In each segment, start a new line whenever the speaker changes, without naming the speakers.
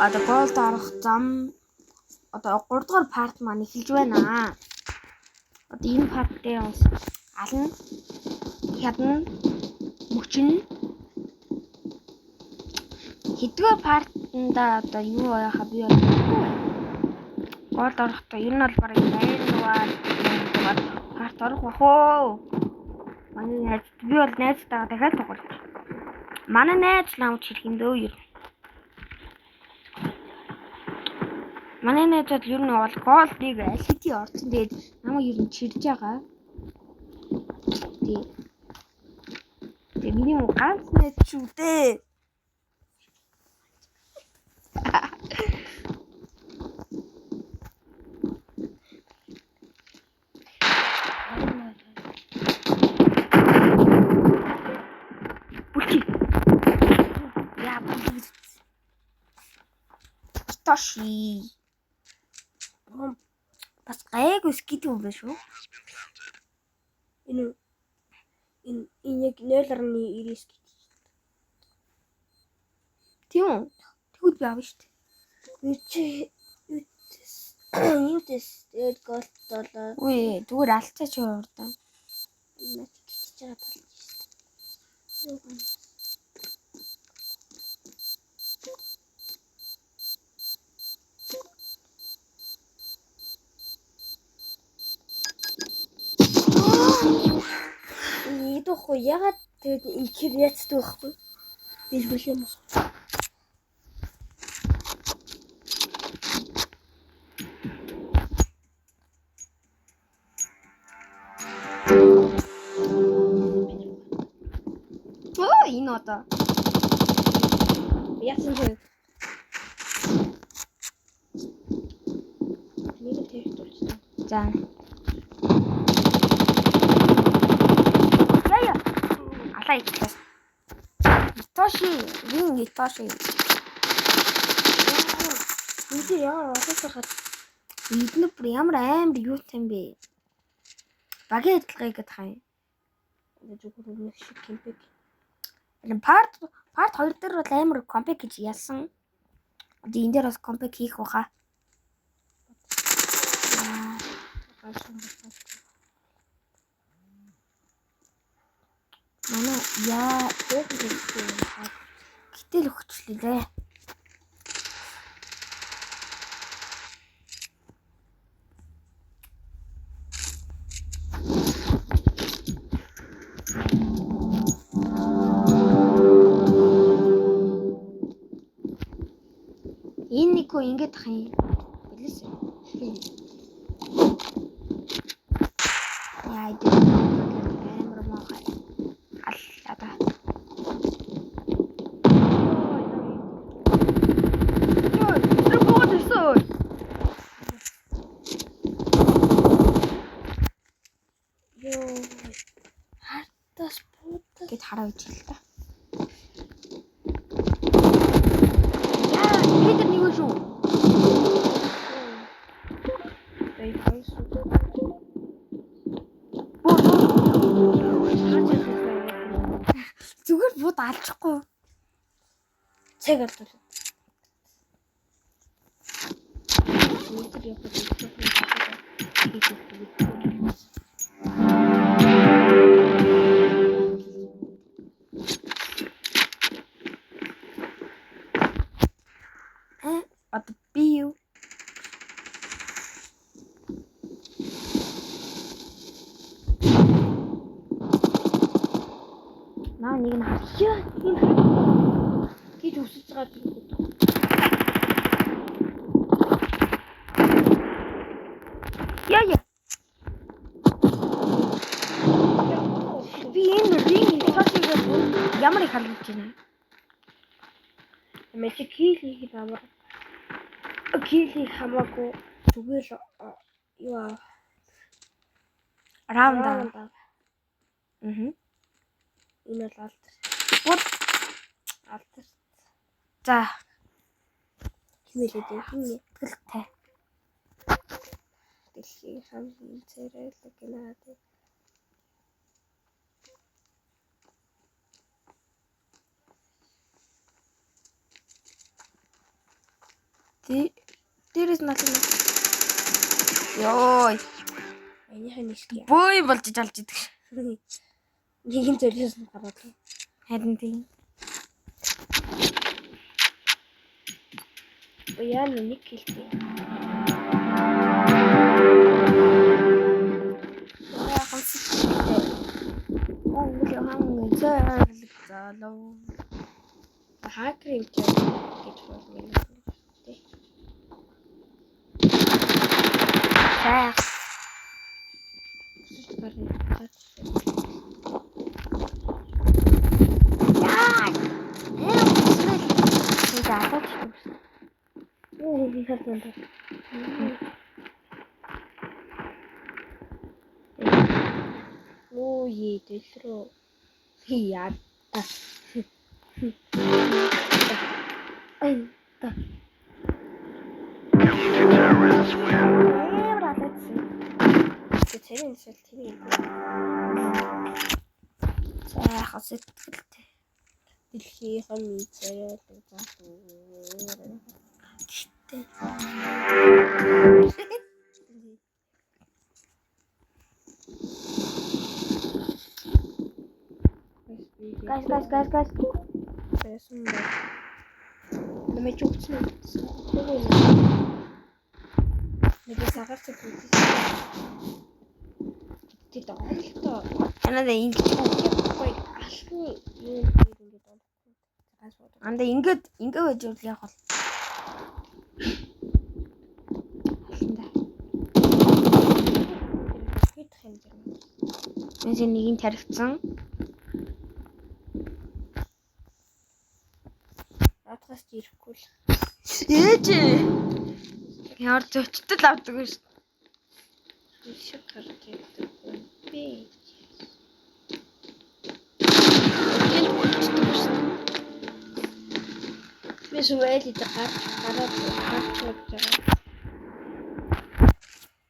Одоо голд орох зам одоо 3 дугаар парт маань эхэлж байна. Одоо энэ парт дээр бас ална, хядна, мөчнө. Хэдгээр партанда одоо юу яхаа би бодохгүй. Голд орохдоо ер нь бол бараг 80-аар парт орох бах уу. Манай найз би бол найзтайгаа дахиад тоглож. Манай найз намайг чирхэн дөө ер. Манай найз бол ер нь бол голдыг аль хэдийн орсон. Тэгээд намайг ер нь чирж байгаа. Тэгээд миний ганц найз шүү дээ. Toshi. Бас гайгүй скид юм байна шүү. Энэ яг 0.9 скид. Тийм үү? Тэгвэл би авна шүү дээ. Юутэс тэгээд голд долоо. Үгүй зүгээр алцаач хуурдаа. Наач чичиж байгаа болж шүү дээ. Идохгүй ягаад тэгээд ихэр яцдаг байхгүй. Биш биш юм уу? Энэ одоо яасан бэ? Нэг тэрт болчихсон. За. Яа. Алай итгэс. Итоши, вин итоши. Энд яа оосоход эдгээр бүр ямар амар юутай юм бэ? Багийн адилгыг гэдэг хаа. Зүгээр нэг шиг кемпик. Part 2 дээр бол амар компик гэж ялсан. Одоо энэ дээр бас компик хийх баха. Манай яа гэтэл өгчлээ. Энэ нэг ингэж ах юм. Билээс. Яа идэ. Амар мохай. Аллада. Ой, рубот өсөө. Ёо. Хартас пута гэд хараа үжил л та. Зүгээр бууд алчихгүй. Цаг алдвал. Одоо би юу? Наа нэг нь харъя. Гэж үсэж байгаа юм. Яа. Би энэ ринг ташигаа ямар их халж байна. Мэсэ кили хамаа. Кили хамаагүй зүгээр юу раунд. Энэ бол алтар. За. Химэлээд юм гэлтэй. Дэлхий хамгийн царайлаг гэнэ. Дээрээс надад ёо. Энийхэн нисгий. Бой болж алж идэг. Нэгэн зөриос нь гараад. Харин тийм. Яа нэг хэлтэй. Яа ханстай. Хангай зарлагдалаа. Хакрын гэж болно. Яа. Оо е дэлрөө яа та ай та тэрэн шилтний за хасэтгэлтэй дэлхийхэн мэдээ заасан гэтээ Guys. Байсан байна. Нэмэж өгсөн. Нэг сагарч өгсөн. Тэд оолтой. Анаа ингэж гоё алхны юм ингэж байна. Анда ингэж байж үл яг бол. Алханда. Хитх юм даа. Энд нэг нь таригдсан. Атгаас ирэхгүй л. Ээж. Яар зөчтөл авдаг шүү дээ. Шиг гарч ирдэг. Би. Биш үйл идэ гараад байгаа.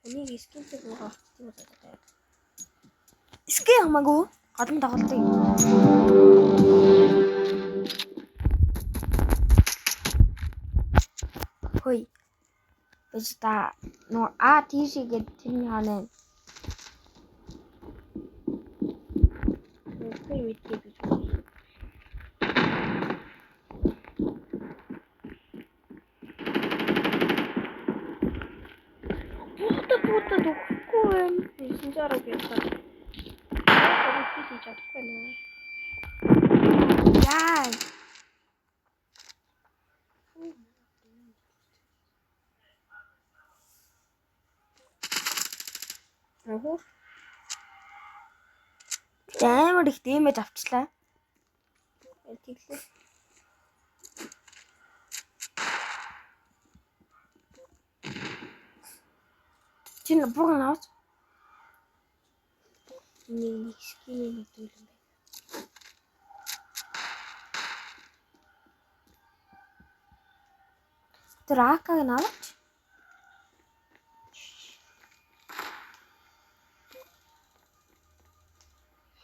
Энийг скинтэй байгаа юм байна. Скин хамаагүй гадна тоглолтыг. Хөөе. Бэжта но тийшээгээд тэрний ханаа. Хөөе мэдээ бич. Буута дөхөхгүй юм. Синжараа бийхаа. Чадахгүй нэ. Яа. Ахуу. Амар их дэмэж авчлаа. Тэглээ. Чин бүгэн авч. Нэг скин мэдүүлэн байна. Тэр акаг нь авч.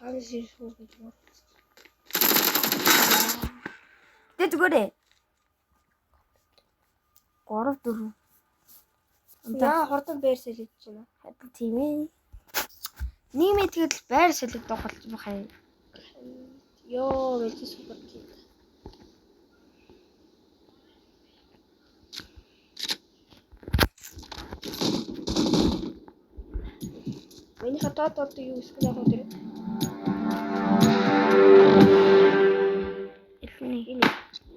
Хагас ирэх үү гэж бодсон. Тэт гөрөө. 3 4. Яа хурдан бээр сэлж байна. Хадаа тийм ээ. Нэг мэдгээд байр солигдох болж байгаа юм. Йоо, мэдээ супер тийм. Миний хатаад юу скэл авах вэ?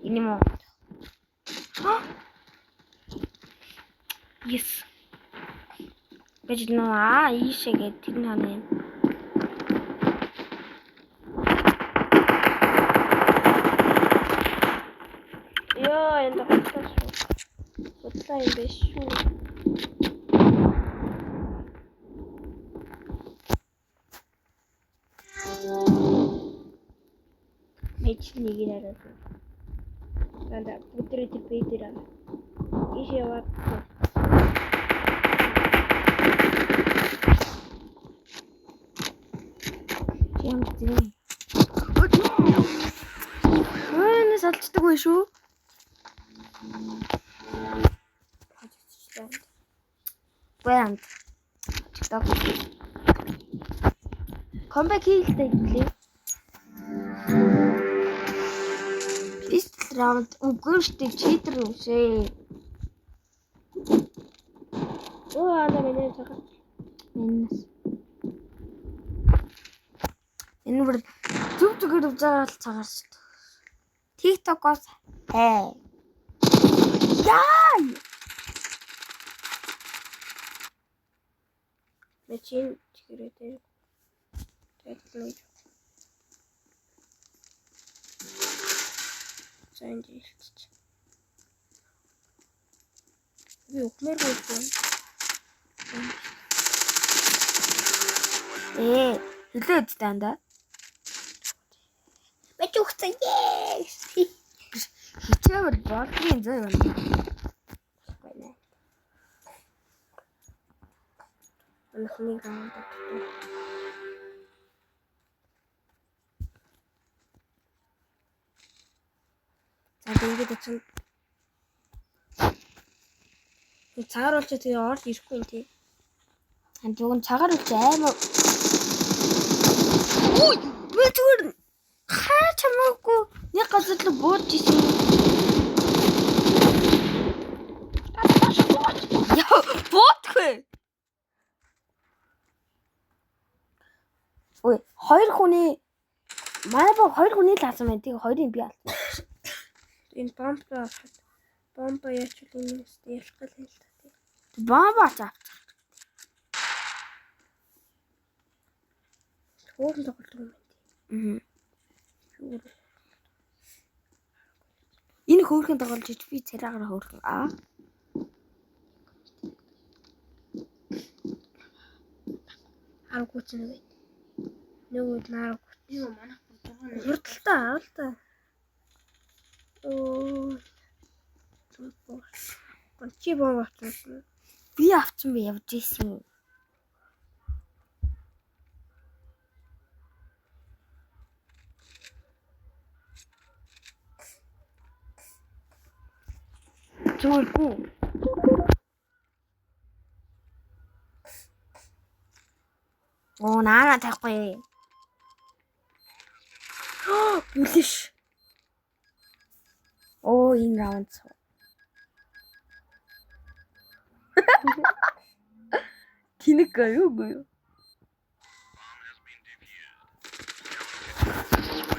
Ini mau. Hah? Yes. Bajid no ishege tinane. Yo, enda kaçtasın. Kutlayın be şu. Meçhini girer adı. Ben de butreti peydiram. İşe var. Ямтний. Хөөс алчдаг байх шүү. Банд. TikTok. Comeback хийлтэй гэлээ. Pistol round үгүй штэ cheater үсэ. Ана миний цагаан. Минь. Энэ бүр зүгээр үзэл цагаас шүү дээ. TikTok-оос яа. Мэчин чигээрээ тэглээ. Зэнжилч. Би ухмаар болсон. Хэлээд танда. Мэч ухсан ээ. Хичээвэр бодлын зөө юм. Анхны ганд. Тэгээд чинь цагаар болж тэгээ орж ирэхгүй юм тий. Хан зөвхөн цагаар болж аймаа. Ой, мэ зүгээр хаа чамаагүй нэг газар л бууж исэн. Яа, боотгүй. Ой, хоёр хүний манай ба хоёр хүний л алсан байна. Тэгээ хоёрын би алсан. Энэ бомба яачих юм бэ? Ялах гал хэл та тий. Бомба авчих. Хөөрхөн тоглолт юм байна. Энэ хөөрхөн тоглож ич би цараагаар хөөрхөн Аргагүй ч нэг. Нөгөө наар юу манах хурдталтай авал та. Чи бомб авчихсан. Би авсан би явж ийсэн. Зүггүй. Наана тахгүй. Бүлэш. Энэ раунд. Тинэг юу?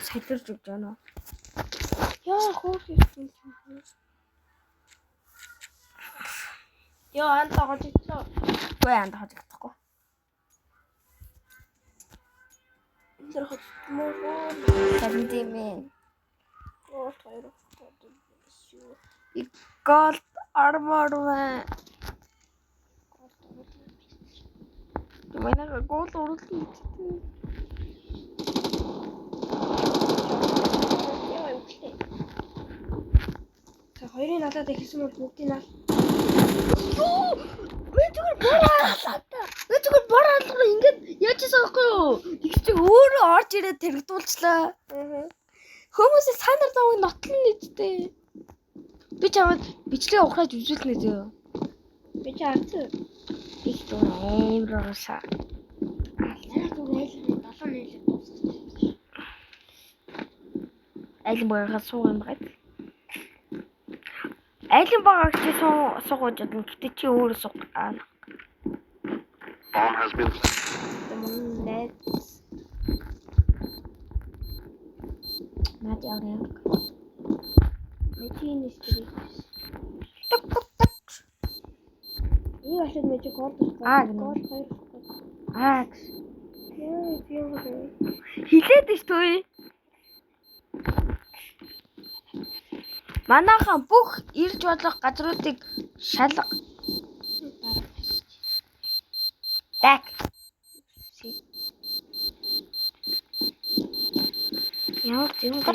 Сайлж өгч байна. Яа хөөрхөн. Яа антаа хожигдлоо. Гүй антаа хожигдохгүй. Тэр хожигдмоо. Тэмдэмэн. Gold armor man. Mana gold urutlu. Та хоёрын надад ихсэн бол бүгдийг наа. Зүгээр бороо ингээд яажсан байхгүй юу? Их чи өөрөө орж ирээд тэрэгдүүлчлаа. Хүмүүсээ санаар давыг нотлон нийтдээ. Би чамд бичлэг ухраад үзүүлнэ зөө. Би ч ард. Их дуу амар уусаа. Яа зүгээр айлын 7 нийлээ дуусчих. Айлын багаас суух юм байна. Айлын багаас чи суугаж байна. Гэтэ чи өөрөө суух. Bomb has been Not out there. Machine is pretty. You should make a call. Axe. Хилээд ш төө. Манайхан бүх ирж болох газруудыг шалга. Так. Ямар юм бэ?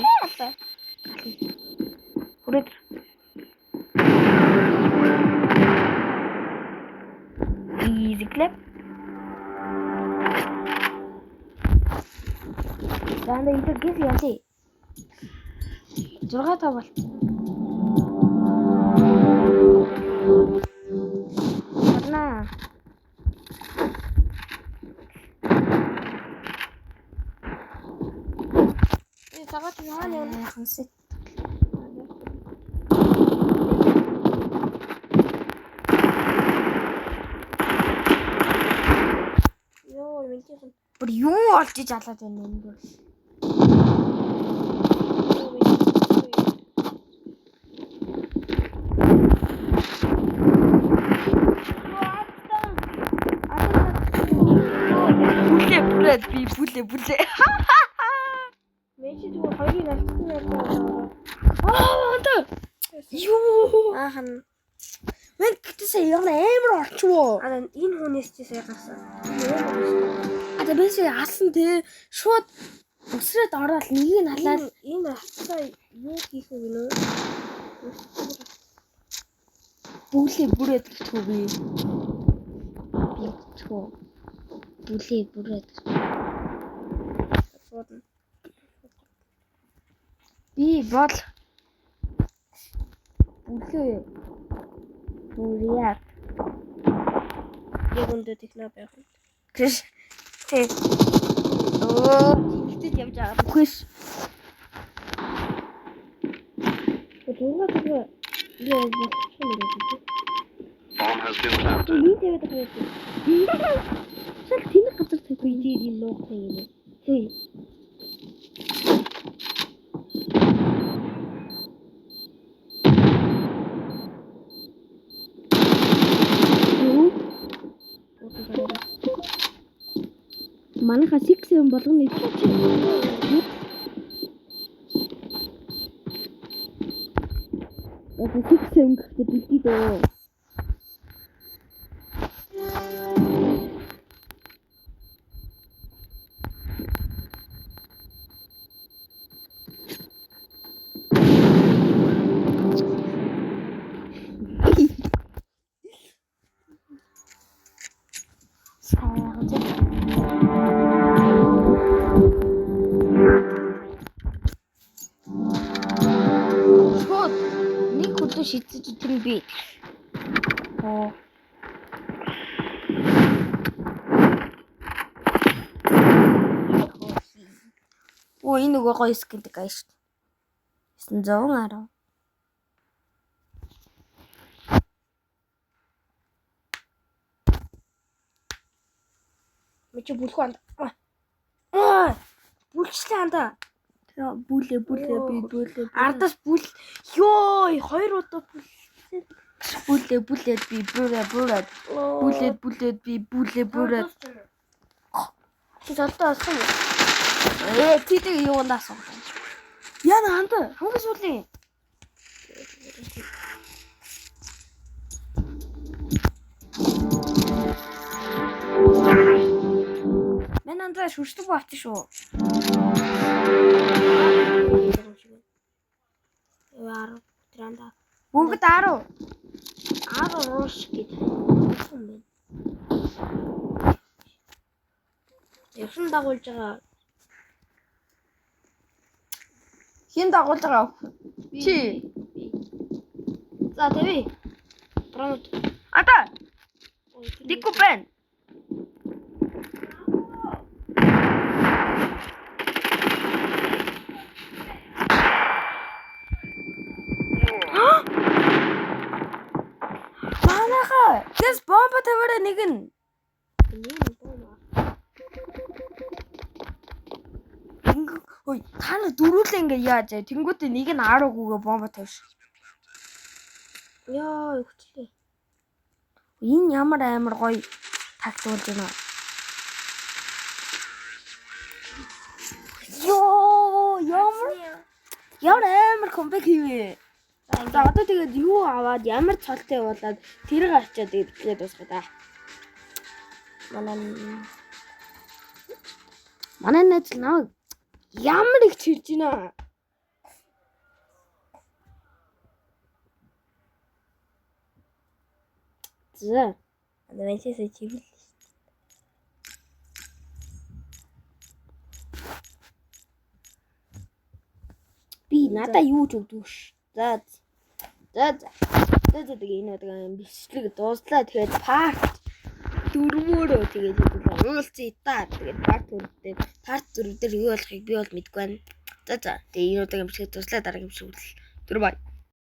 Хүрээд. Easy clap. Дандаа энэ гис яли. 6 тавал. сансет.
Йоо, мэлтийн.
Бүр юу олж иж алаад байна юм бэ? Бүлээ би бүлээ.
Мэлтийн зүгээр хоёрыг алдсан байлаа.
Антаа. Юу?
Аахан.
Мэн гэтээ ямар амар орчвоо.
Энэ хүнээс чи сая гарсан.
Бэсээ алсан те шууд өсрээд ороод нэгийг халаад
Энэ атсаа юу хийх вэ нөө?
бүлээ бүрээд гэлтгүү би. Гэлтгүү. Бүлээ бүрээд.
Бодно.
Би бол бүлээ бүрээд.
Яг өндөө техно байх юм.
Крэш. Тэ. Оо, тэгтэд явж байгаа. Бүхэш.
Тэгвэл тэгээ яа болчихсон юм бэ?
Bomb has been planted.
Юу тэгээд байгаа юм?
Шал тэнэг газар тавьчих ийм луухтай юм. Хей. Манайха 6-7 болгоно гэж. Яг 6-7 гэхдээ бэлдээ дөө. Шууд нэг хөдөө шийдэж итгэн би. Оо. Оо энэ нөгөө гоё скинтэй гай шүү. 910.
Мичи бүлгүй анд. Бүлчлээ анда.
Бүлээ би бүлээ.
Ардаас бүл. Йоо, 2 удаа
Бүлээ би бүрээд. Бүлээд би бүлээд.
Чи золтой болсон уу?
Тийдэг юундаас юм. Яна ханд. Хангас уулын. Мен андаа шүршдэг баавч шүү.
Яар, транда.
Бүгд 10.
Рууш гэдэг юм байна. Яхан дагуулж байгаа.
Хин дагуулж байгаа. Чи.
За тэвэ. Пронот.
Ата. Дику бэн. Манайха. Тэс бомба тавиараа нэг нь. Ой, та нар дөрүүлээ ингээ яаж вэ? Тэнгүүтээ нэг нь 10-гүйгээ бомба тавьш.
Яа, өгчлээ.
Энэ ямар амар гоё тагтуулж байна. Йоо, ямар амар комбек хийвэ. За одоо тэгээд юу аваад ямар цолтой явуулаад тэрийг авчаад тэгээд битлээ дуусгая да. Манай найз наа ямар их чирж байна. За,
Адвенчээс чивэл.
би надаа юу ч өгдөг ш. За. Тэгээд энэ одоо бичлэг дууслаа. Тэгээд парт дөрмөөрөө тэгээд уулзъя та. Тэгээд парт үрдээ парт 4 дээр юу болохыг би бол мэдгүй байна. За. Тэгээ энэ удаагийн бичлэг туслаа дараагийн бичлэг хүртэл. Түр бай.